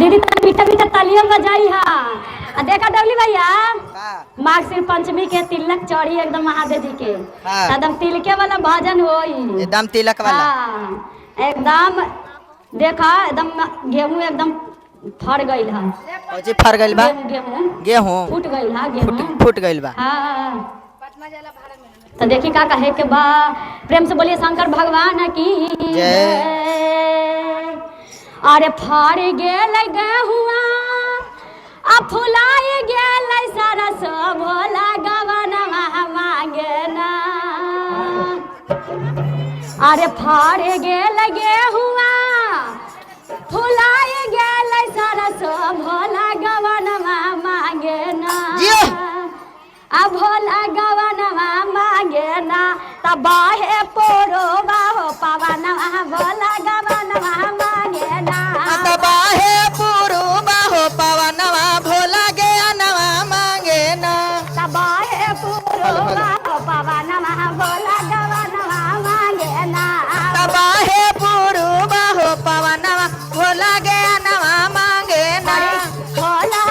दीदी मीठा मीठा तालियां बजाई हा। देखा डबली भैया माघ सिर पंचमी के तिलक चढ़ी एकदम महादेव जी के एकदम तिलके वाला भजन होई एकदम तिलक वाला एकदम देखा एकदम गेहूं एकदम फर गइल है। कौची फर गइल बा? गेहूं फूट गइल है। गेहूं फूट गइल बा। तो देखी का कहे के बा। प्रेम से बोलिए शंकर भगवान की जय। अरे फर गेल गेहुआ आ फुलाए गेल सारा सब भोला गवनवा मांगे ना। अरे फर गेल गेहुआ फुलाए गेल सारा सब भोला गवनवा मांगे ना। आ भोला गवनवा मांगे ना तब बाहे पोरो बाहो पवनवा भोला गवनवा मांगे ना। तब बाहे पोरो बाहो पवनवा भोला गवनवा मांगे ना। तब बाहे पोरो बाहो पवनवा भोला गवनवा मांगे ना। तब बाहे पोरो बाहो पवनवा भोला गवनवा मांगे ना। भोला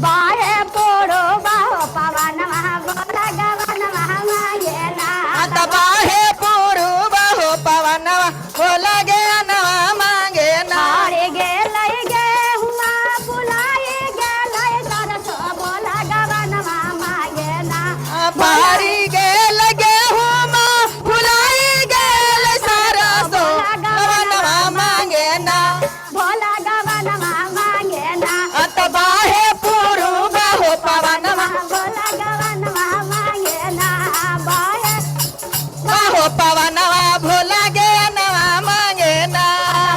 बाहे पोरो बाहो पवनवा भोला गवनवा मांगे ना। तब बाहे पोरो बाहो पवनवा भोला गवनवा मांगे ना। अरे गेलै गेहुआ फुलाए गेलै सरसो भोला गवनवा मांगे ना। भारी गेल गेहुमा फुलाई गेल सरसो गवनवा मांगे ना। भोला गवनवा मांगे ना। तब बाहे पोरो बाहो पवनवा भोला गवनवा मांगे ना। बाहो पवनवा भोला गवनवा मांगे ना।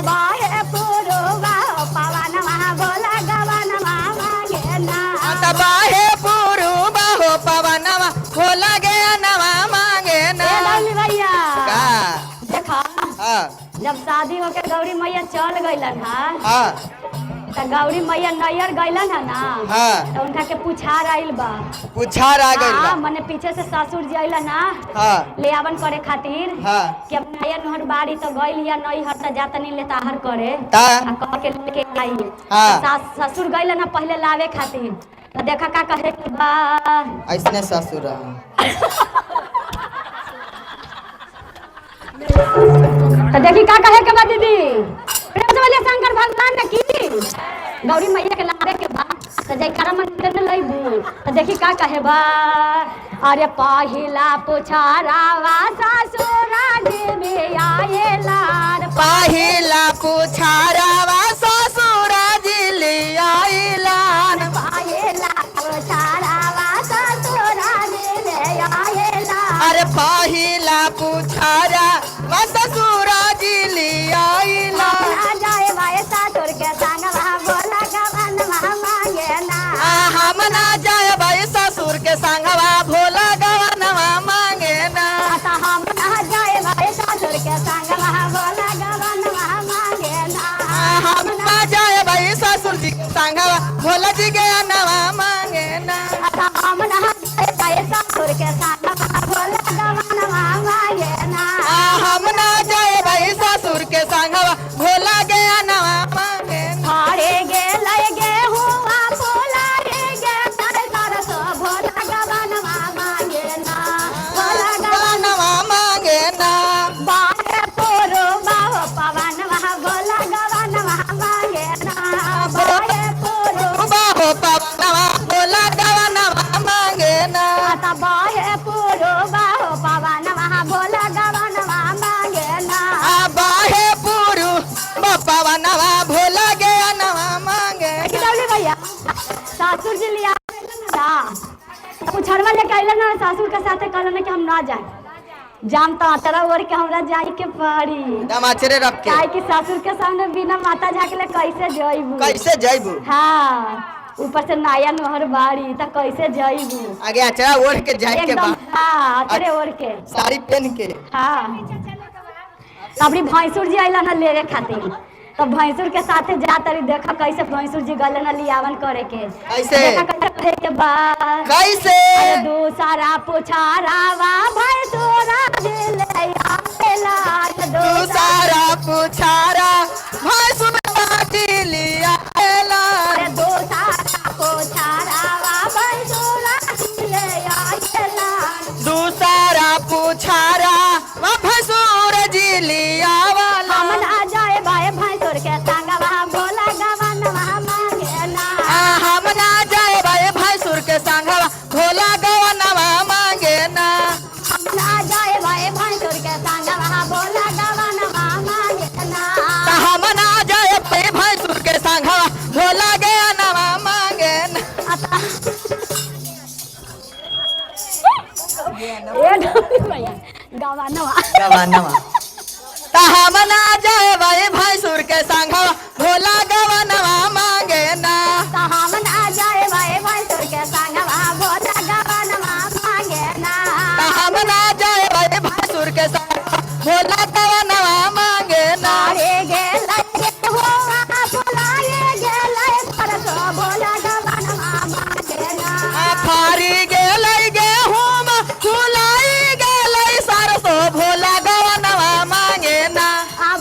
बाहे पुरो बाहो पवनवा भोला गवनवा मांगे ना। तब बाहे पोरो बाहो पवनवा भोला गवनवा मांगे ना। भैया का देखा जब शादी होके गौरी मैया चल गइलन हा तो गौरी मैया नैयर गइलन है ना तो उनका के पुछार आइल बा। पुछार आ गइल बा मने पीछे से ससुर जी आइलन ना ले आवन करे खातिर कि अब नैयर नहर बाड़ी तो गइल या नहीं हर त जातनी ले ताहर करे आ कह के लेके आई। ससुर गइलन ना पहले लावे खातिर तो देखा का कहे के बा। ऐसने ससुर तो देखी का कहे के बा दीदी। प्रेम से बोलिए शंकर भगवान ने की गौरी मैया के लावे के बा तो जयकारा मंदिर में लईबू तो देखी का कहे बा। अरे पहिला पुछारावा ससुरा जी में आएला। पहिला पुछारावा ससुरा जी ले आइला। पहिला पुछारावा ससुरा जी ले आएला। अरे पहिला पुछारा ससुरा जी ले आइला। जाए भाई ससुर के संगवा भोला गवनवा मांगे ना। हम ना जाए भाई ससुर के संगवा भोला गवनवा मांगे ना। हम ना जाए भाई ससुर के संगवा भोला गवनवा मांगे ना। हम ना जाए भाई ससुर जी के संगवा भोला जी गवनवा मांगे ना। हम ना जाए भाई ससुर के संगवा भोला गवनवा मांगे ना। हम ना जाए भाई ससुर के संगवा भोला गवनवा मांगे ना। हरे गेलै गेहुआ फुलाए गेल सरसो भोला गवनवा मांगे ना। भोला गवनवा मांगे ना। बाहे पोरो बाहो पवनवा भोला गवनवा मांगे ना। बाहे पोरो बाहो पवनवा भोला गवनवा मांगे ना। बाहे पोरो बाहो पवनवा भोला गवनवा मांगे ना। बाहे पुरु पवनवा भोला गवनवा मांगे ना। भैया सासुर जी लिया पुछरवा लेके आइलन ना सासुर के साथे कहलन कि हम ना जाए जानता तेरा ओर के हमरा जाई के पड़ी दमाचरे रख के काहे कि सासुर के सामने बिना माता झाकले कैसे जाइबू। कैसे जाइबू? हाँ ऊपर से नाया नहर बाड़ी त कैसे जाइबू। आगे अचरा ओढ़ के जाए के बा। हाँ अचरे ओढ़ के साड़ी पहन के। हाँ तबरी भैंसुर जी आइलन ना लेवे खातिर तो भैंसुर के साथे जा तरी देखा कैसे भैंसुर जी गलन लियावन करे के कैसे देखा करे के बा। कैसे दूसरा पुछारावा भैंसुरा जी ले आवेला। दूसरा पुछारा भैंसुर बाटी लिया गवानवा गवानवा हम ना जाए भाई भैंसुर के संघवा भोला गवानवा मांगे ना हम ना जाए भाई भैंसुर के संगवा भोला गवानवा मांगे ना हम ना जाए भाई भैंसुर के संघवा भोला गवानवा मांगे ना रे गेलै हुआ भोलाए गेलै सरसो भोला गवानवा मांगे ना फारी गेलै गेहूं फुलाई गेलै सरसो भोला गवानवा मांगे ना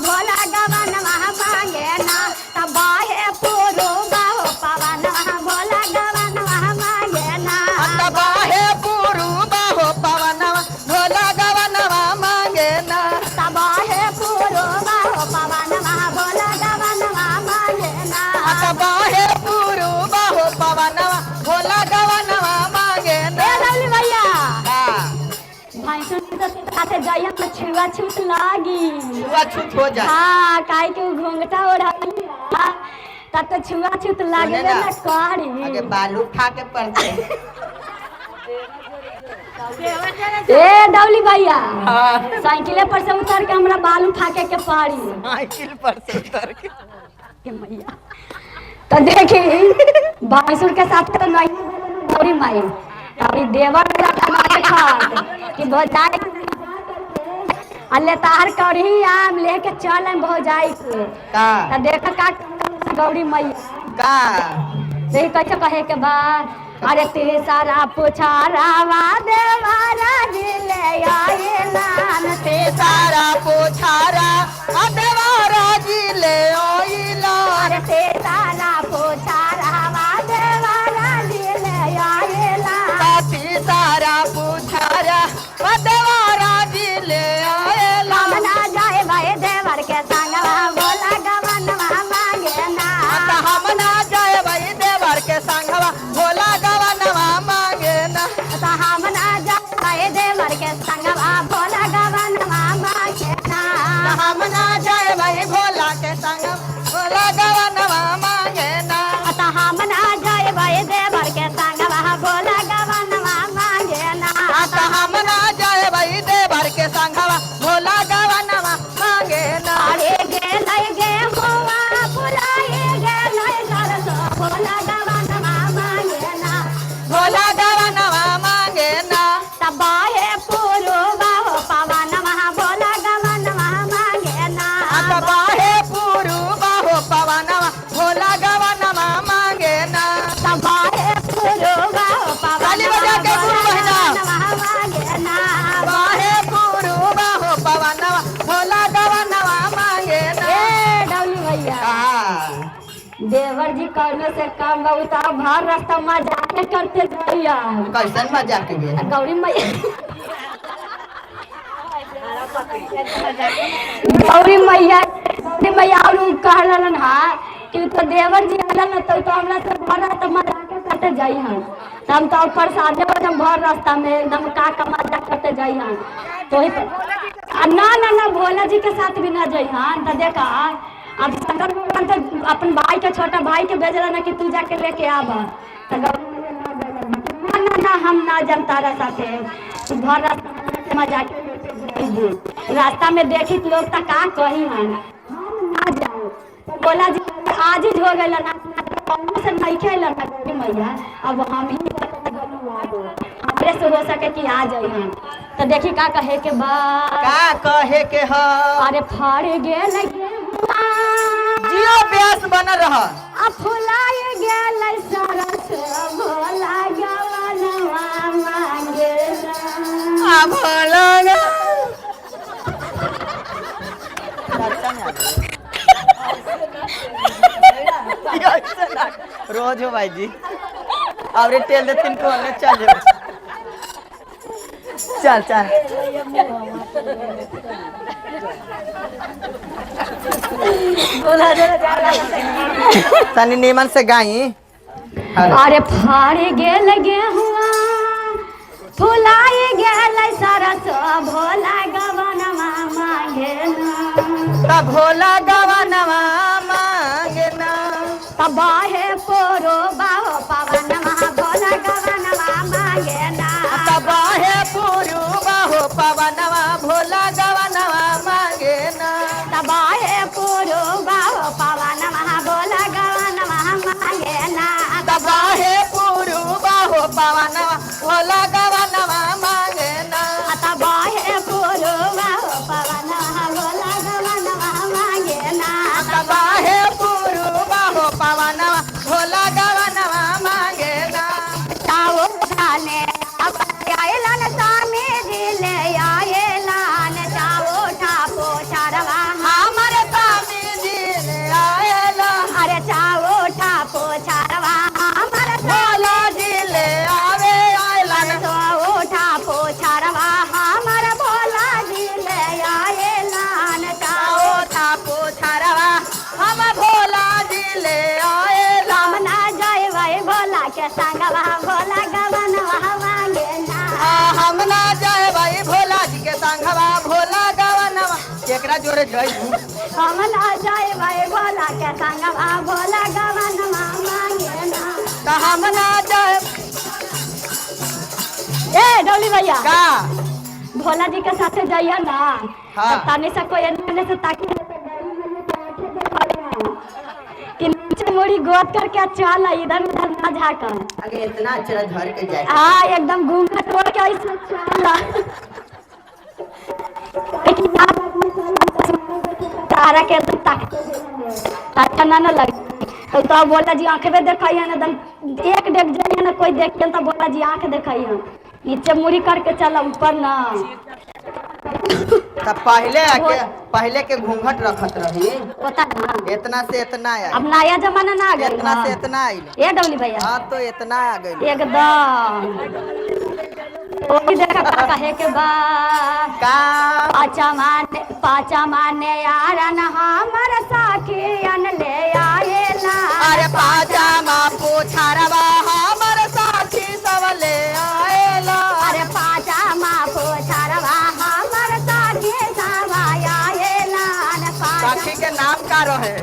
भोला गवानवा मांगे ना तब बाहे पुरु बाहो पवनवा भोला गवानवा मांगे ना तबाहे पुरु बाहो पवनवा भोला गवानवा मांगे ना तब बाहे पुरु बाहो पवनवा भोला गवानवा मांगे ना तबाहे पुरु बाहो पवनवा भोला गवानवा मांगे ना ए लवली भैया हाँ, भैंसुर के साथे जाइए तो छुआ छूत लागी छूत हो जाए हाँ काहे के घोंघटा ओढ़ाई तब तो छुआ छूत लागे सुने ना, ना कारी आगे बालू खा के पड़ते ए डौली भैया हाँ, साइकिले पर से उतर के हमरा बालू फाके के पारी साइकिल पर से उतर के के मैया तो देखी भैंसुर के साथ तो नहीं गौरी माई अभी देवर कि भौजाई अल्ले तार करी आम लेके चल भौजाई के का तो देख का गौरी मैया का देख कैसे कहे के बाद अरे ते सारा पुछारावा देवारा जिले आए लान ते सारा पोछारा अदेवारा जी ले ओइला अरे ते सारा पुछारावा देवारा जिले आए लान साथी सारा पोछारा अदेवारा जी ले ओइला हमना जाए भाई देवर के संगवा बोला गवनवा मांगे ना हम ना जाए भाई देवर के संगवा भोला गवानवा मांगे ना हमना जाए भाई देवर के संगवा बोला गवनवा मांगे ना हम ना जाए भाई भोला के संग भोला गवानवा मांगे ना हमना जाए भाई देवर के संगवा बोला गवनवा मांगे ना हम ना जाए भाई देवर के संगवा भोला गवानवा मांगे ना अरे गेलै गेहुआ फुलाए गेलै सरसो भोला गवनवा मांगे ना भोला गवानवा मांगे ना तब बाहे पुरु बाहो पवनवा भोला गवनवा मांगे ना बाहे पुरु बाहो पवनवा भोला गवानवा मांगे ना तब बाहे पुरु बाहो ताली पवनवा बजा के गुरु बहिना। मांगे ना बाहे पुरु बाहो पवनवा भोला गवानवा मांगे ना ए डौली भैया हाँ, देवर जी करने से कम बहुत भर रास्ता मजाक करते जाइया कैसन मजाक गे गौरी मैया गौरी मैया और कहलन हा कि तो देवर जी आलन तो हमरा से भर रास्ता मजाक करते जाई हम हम तो प्रसादे एकदम भर रास्ता में एकदम का मजाक करते जाई हम तो ही ना भोला जी के साथ भी ना जाई हम तो देखा अब शंकर भगवान तो अपन भाई के छोटा भाई के भेजला ना कि तू जाके लेके आब तो ना हम ना जम तारा साथे तू घर रास्ता में जाके रास्ता में देखी लोग तो का कही हम ना जाओ तो बोला जी आज ही हो गए ना से नहीं खेल मैया अब हम ही हमरे से हो सके कि आ जाए हम तो देखी का कहे के बाद का कहे के ह अरे फड़ गेल जियो ब्यास बन रह फुलाए गेल सरस भोला गवनवा मांगे ना आ भोला रोज हो भाई जी और टेल दे तीन को चल चल चल तनी नीमन से गाई अरे फाड़े गेल गेहुआ फुलाए गेल सरस भोला गवनवा मांगे ना भोला गवनवा मांगे ना तब बाहे पोरो बाहो पवनवा भोला गवनवा मांगे ना तबाहे पुरु बाहो पवनवा भोला केकरा जोड़े जइबू हम ना जाए भाई भोला के संगवा भोला गवनवा मांगे ना तो हम ना जाए ए डोली भैया का भोला जी के साथे जाइए ना हाँ। तो ताने से कोई एने से ताकि कि नीचे मुड़ी गोद करके चल इधर उधर ना झाकर अरे इतना अचरा धर के जाए हाँ एकदम घूमना तोड़ के ऐसे चल लेकिन तारा के एकदम ताकत ना लगे तो बोला जी आंखें में देखाइए ना एकदम एक देख जाइए ना कोई देख तो बोला जी आंख देखाइए नीचे मुड़ी करके चला ऊपर ना तब पहले के घूंघट रखत रही होता ना इतना से इतना आया अब नया जमाना ना आ गया इतना से इतना आई ये डोली भैया हाँ तो इतना आ गई एकदम कोई देखा का कहे के बा का पाचा माने यार न हमर साखी अन ले आएला अरे पाचा माँ पूछरवा हमर साथी सब ले आएला अरे पाचा माँ पूछरवा हमर साखी सब आएला न साथी के नाम का रहे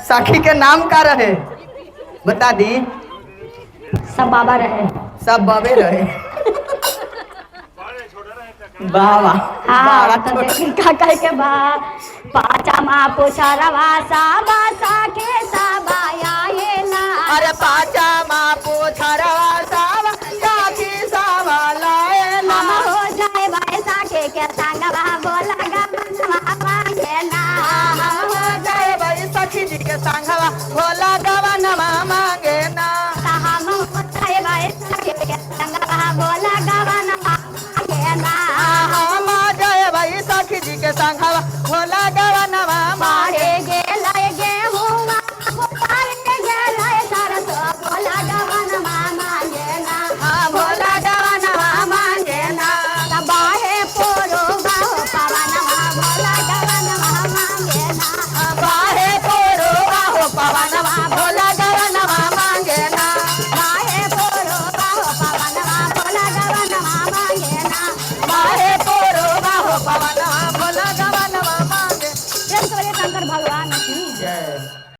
सखी के नाम का रहे बता दी सब बाबा रहे सब बाबे रहे बाबा हाँ तो देखी का कहे के बा पाचा माँ पूछरवा सब साखी सब आएला अरे पाचा माँ पूछरवा सब साथी सब लाएला हम हो जाए भाई साखी के संगवा बोला गवनवा मांगे ना हम हो जाए भाई सखी जी के संगवा भोला गवनवा मांगे ना हम हो जाए भाई साखी के संगवा बोला गवनवा मांगे ना हम आ जाए भाई सखी जी के संगवा